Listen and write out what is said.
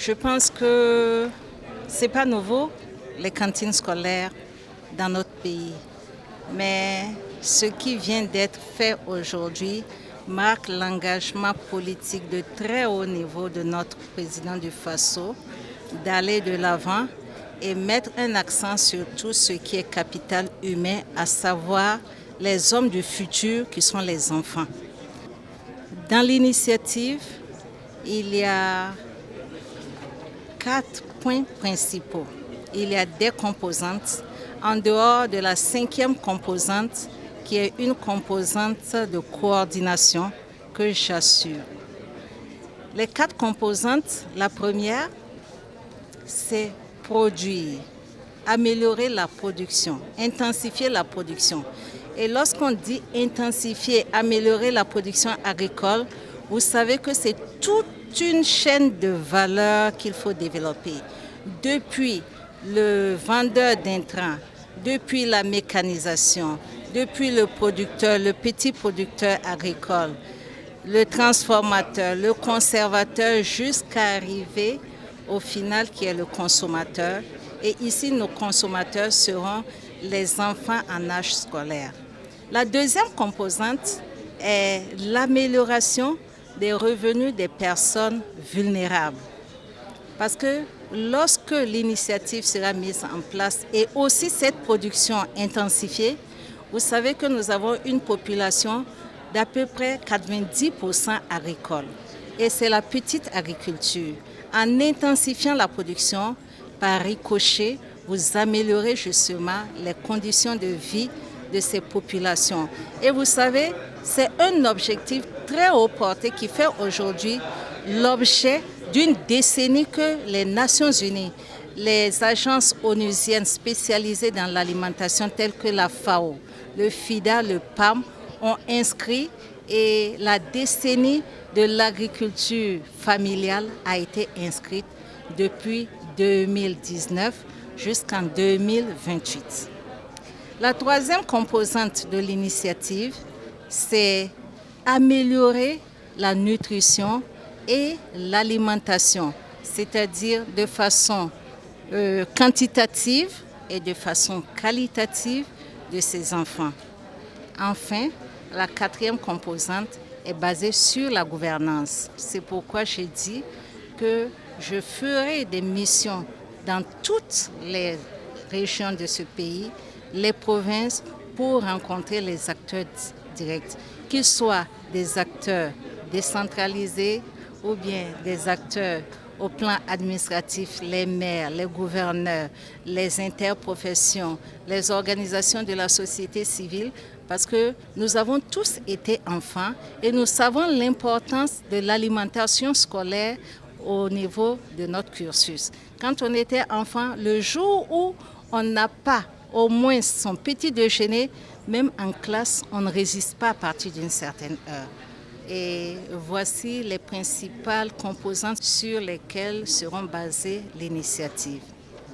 Je pense que ce n'est pas nouveau, les cantines scolaires dans notre pays. Mais ce qui vient d'être fait aujourd'hui marque l'engagement politique de très haut niveau de notre président du Faso d'aller de l'avant et mettre un accent sur tout ce qui est capital humain, à savoir les hommes du futur qui sont les enfants. Dans l'initiative, il y a 4 points principaux. Il y a des composantes, en dehors de la 5e composante, qui est une composante de coordination que j'assure. Les 4 composantes, la première, c'est produire, améliorer la production, intensifier la production. Et lorsqu'on dit intensifier, améliorer la production agricole, vous savez que c'est toute une chaîne de valeur qu'il faut développer. Depuis le vendeur d'intrants, depuis la mécanisation, depuis le producteur, le petit producteur agricole, le transformateur, le conservateur, jusqu'à arriver au final qui est le consommateur. Et ici, nos consommateurs seront les enfants en âge scolaire. La deuxième composante est l'amélioration des revenus des personnes vulnérables. Parce que lorsque l'initiative sera mise en place et aussi cette production intensifiée, vous savez que nous avons une population d'à peu près 90% agricole. Et c'est la petite agriculture. En intensifiant la production, par ricochet, vous améliorez justement les conditions de vie de ces populations. Et vous savez, c'est un objectif très haut porté qui fait aujourd'hui l'objet d'une décennie que les Nations Unies, les agences onusiennes spécialisées dans l'alimentation telles que la FAO, le FIDA, le PAM ont inscrit, et la décennie de l'agriculture familiale a été inscrite depuis 2019 jusqu'en 2028. La troisième composante de l'initiative, c'est améliorer la nutrition et l'alimentation, c'est-à-dire de façon quantitative et de façon qualitative de ces enfants. Enfin, la quatrième composante est basée sur la gouvernance. C'est pourquoi j'ai dit que je ferai des missions dans toutes les régions de ce pays, les provinces, pour rencontrer les acteurs directs, qu'ils soient des acteurs décentralisés ou bien des acteurs au plan administratif, les maires, les gouverneurs, les interprofessions, les organisations de la société civile, parce que nous avons tous été enfants et nous savons l'importance de l'alimentation scolaire au niveau de notre cursus. Quand on était enfant, le jour où on n'a pas au moins son petit déjeuner, même en classe, on ne résiste pas à partir d'une certaine heure. Et voici les principales composantes sur lesquelles seront basées l'initiative.